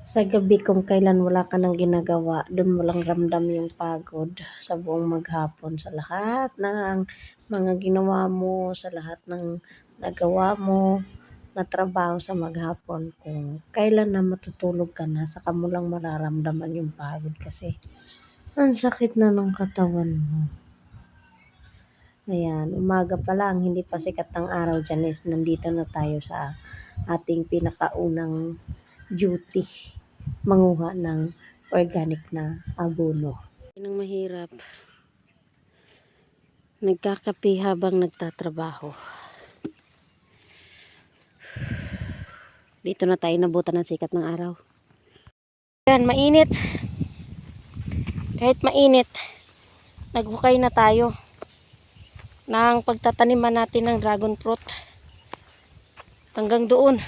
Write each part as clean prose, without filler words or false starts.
Sa gabi kung kailan wala ka ng ginagawa, dun mo lang ramdam yung pagod sa buong maghapon, sa lahat ng mga ginawa mo, sa lahat ng nagawa mo na trabaho sa maghapon. Kung kailan na matutulog ka na, saka mo lang mararamdaman yung pagod kasi ang sakit na ng katawan mo. Ayan, umaga pa lang, hindi pa sikat ang araw, Janice. Nandito na tayo sa ating pinakaunang duty, manguha ng organic na abono. Yan ang mahirap. Nagkakape habang nagtatrabaho. Dito na tayo nabutan ng sikat ng araw. Yan, mainit. Kahit mainit, naghukay na tayo ng pagtataniman natin ng dragon fruit. Hanggang doon.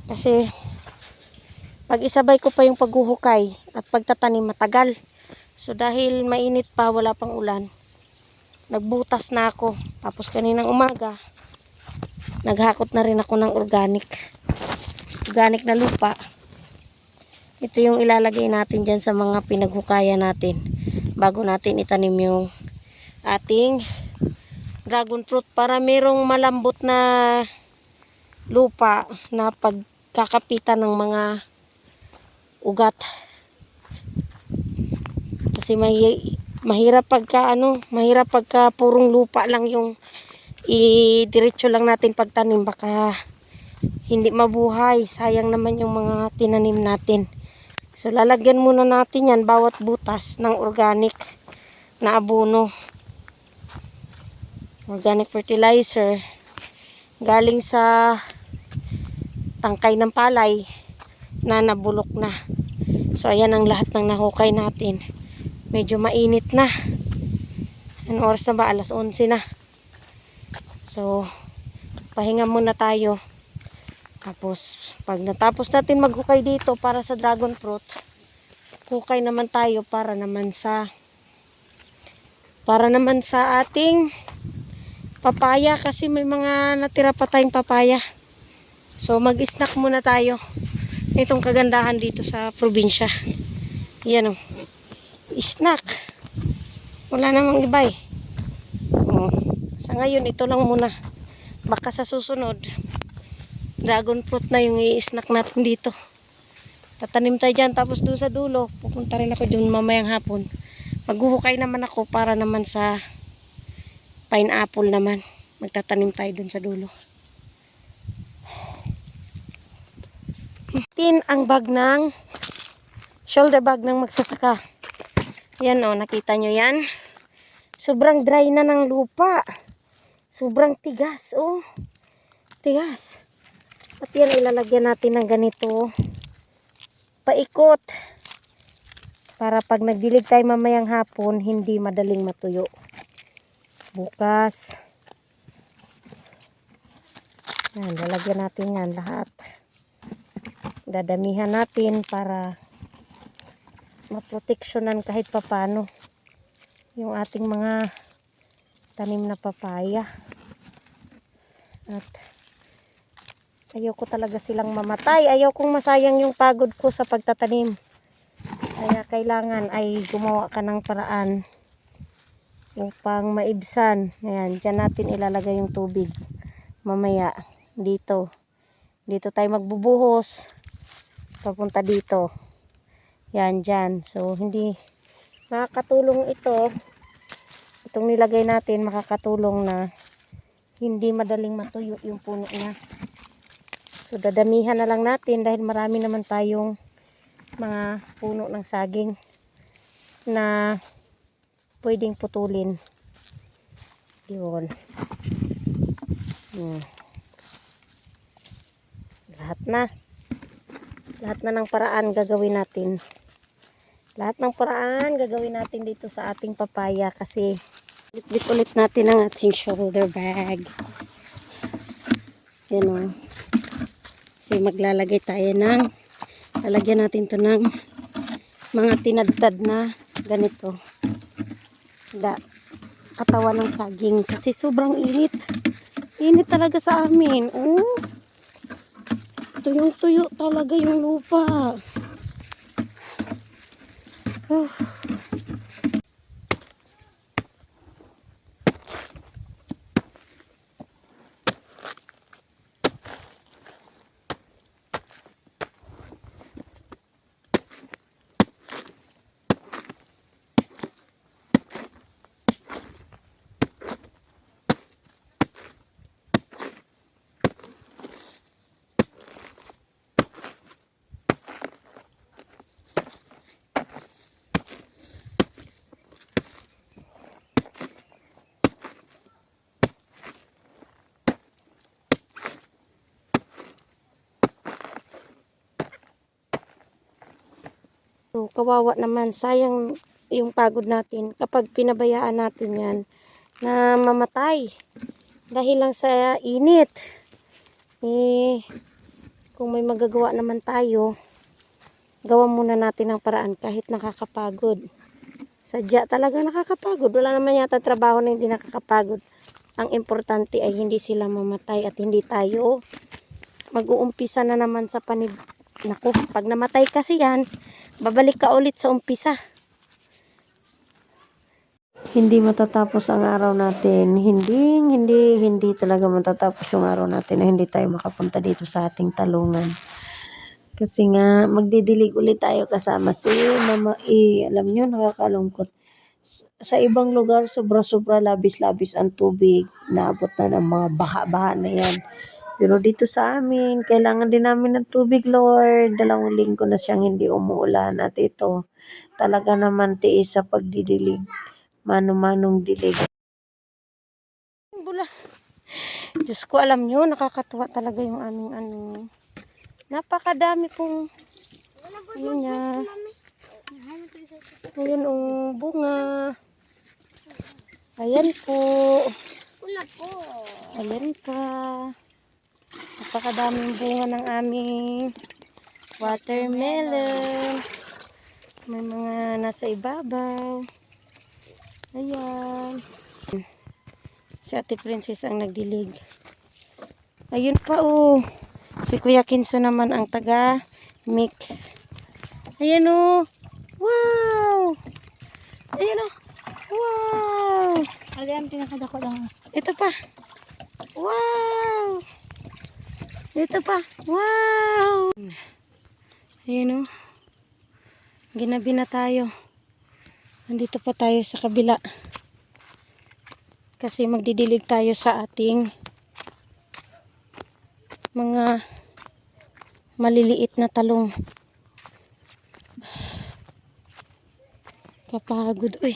Kasi pag isabay ko pa yung paghuhukay at pagtatanim matagal. So dahil mainit pa, wala pang ulan, nagbutas na ako. Tapos kaninang umaga, naghakot na rin ako ng organic na lupa. Ito yung ilalagay natin dyan sa mga pinaghukayan natin bago natin itanim yung ating dragon fruit, para merong malambot na lupa na pagkakapitan ng mga ugat. Kasi mahirap pagka purong lupa lang yung diretso lang natin pagtanim, baka hindi mabuhay, sayang naman yung mga tinanim natin. So lalagyan muna natin yan bawat butas ng organic na abono, organic fertilizer galing sa tangkay ng palay na nabulok na. So ayan ang lahat ng nahukay natin. Medyo mainit na. Anong oras na ba? Alas 11 na. So pahinga muna tayo. Tapos pag natapos natin maghukay dito para sa dragon fruit, hukay naman tayo para naman sa ating papaya, kasi may mga natira pa tayong papaya. So mag-snack muna tayo. Itong kagandahan dito sa probinsya. Yan o. Snack. Wala namang iba eh. Sa ngayon ito lang muna. Baka sa susunod, dragon fruit na yung i-snack natin dito. Tatanim tayo dyan. Tapos doon sa dulo, pupunta rin ako dun mamayang hapon. Maghuhukay naman ako para naman sa pineapple naman. Magtatanim tayo dun sa dulo. Tin ang bag ng shoulder bag ng magsasaka. Yan o, nakita nyo yan. Sobrang dry na ng lupa. Sobrang tigas o. Tigas. At yan, ilalagyan natin ng ganito paikot, para pag nagdilig tayo mamayang hapon, hindi madaling matuyo. Bukas yan, lalagyan natin yan lahat. Dadamihan natin para maproteksyonan kahit papano yung ating mga tanim na papaya. At ayoko talaga silang mamatay. Ayokong masayang yung pagod ko sa pagtatanim. Kaya kailangan ay gumawa ka ng paraan upang maibsan. Ayan, dyan natin ilalagay yung tubig. Mamaya, dito. Dito tayo magbubuhos. Papunta dito. Yan, dyan. So, hindi makakatulong ito. Itong nilagay natin, makakatulong na hindi madaling matuyo yung puno niya. So dadamihan na lang natin dahil marami naman tayong mga puno ng saging na pwedeng putulin. Yun. Lahat na ng paraan gagawin natin. Lahat ng paraan gagawin natin dito sa ating papaya, kasi ulit natin ang ating shoulder bag. Yan o. So maglalagay tayo ng, lalagyan natin to ng mga tinadtad na ganito. Katawan ng saging, kasi sobrang init. Init talaga sa amin. Tuyong-tuyo talaga yung lupa. Oh. So, kawawa naman, sayang yung pagod natin kapag pinabayaan natin yan na mamatay dahil lang sa init. Kung may magagawa naman tayo, gawa muna natin ang paraan kahit nakakapagod. Sadya talaga nakakapagod. Wala naman yata trabaho na hindi nakakapagod. Ang importante ay hindi sila mamatay at hindi tayo mag-uumpisa na naman sa Naku, pag namatay kasi yan, babalik ka ulit sa umpisa. Hindi matatapos ang araw natin. Hindi talaga matatapos yung araw natin na hindi tayo makapunta dito sa ating talungan. Kasi nga, magdidilig ulit tayo kasama si Mama E. Alam nyo, nakakalungkot. Sa ibang lugar, sobra-sobra labis-labis ang tubig. Naabot na ng mga baha-baha na yan. Pero dito sa amin, kailangan din namin ng tubig, Lord. 2 linggo na siyang hindi umuulan. At ito, talaga naman tiis sa pagdidilig. Mano-manong dilig. Bula. Diyos ko, alam nyo, nakakatuwa talaga yung aming napakadami pong yun niya. Ayan o, bunga. Ayan po. Ayan pa. Napakadaming bunga ng aming watermelon. May mga nasa ibabaw. Ayan. Si Ate Princess ang nagdilig. Ayun pa oh. Si Kuya Kinso naman ang taga-mix. Ayan oh. Wow! Ayan oh. Wow! Ayan, pinakadako lang. Ito pa. Wow! Ito pa. Wow! Ayan oh. Ginabi na tayo. Nandito pa tayo sa kabila. Kasi magdidilig tayo sa ating mga maliliit na talong. Kapagod. Uy.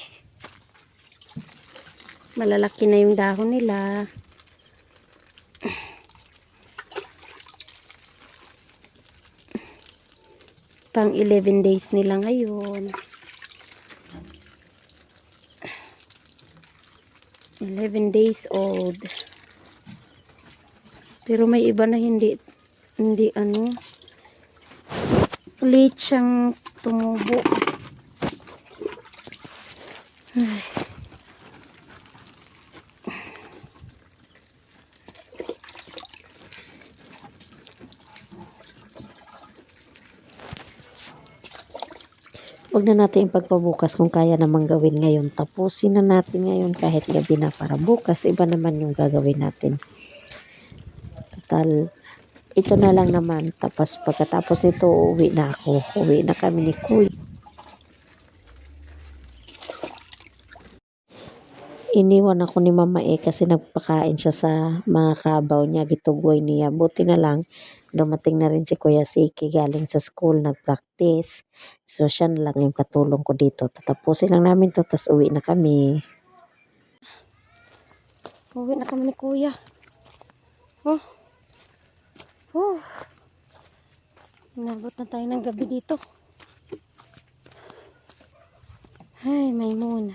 Malalaki na yung dahon nila. Pang 11 days nila ngayon. 11 days old. Pero may iba na hindi ulit siyang tumubo. Ay. Huwag na natin ipagpabukas kung kaya namang gawin ngayon. Tapusin na natin ngayon kahit gabi na para bukas. Iba naman yung gagawin natin. Total, ito na lang naman. Tapos pagkatapos nito, uwi na ako. Uwi na kami ni Kuy. Iniwan ako ni Mama E kasi nagpakain siya sa mga kabaw niya. Gitugoy niya. Buti na lang. Dumating na rin si Kuya Siki galing sa school, nag-practice. So, siya na lang yung katulong ko dito. Tatapusin lang namin to, tas uwi na kami. Uwi na kami ni Kuya. Oh. Oh. Inabot na tayo ng gabi dito. Ay, may moon.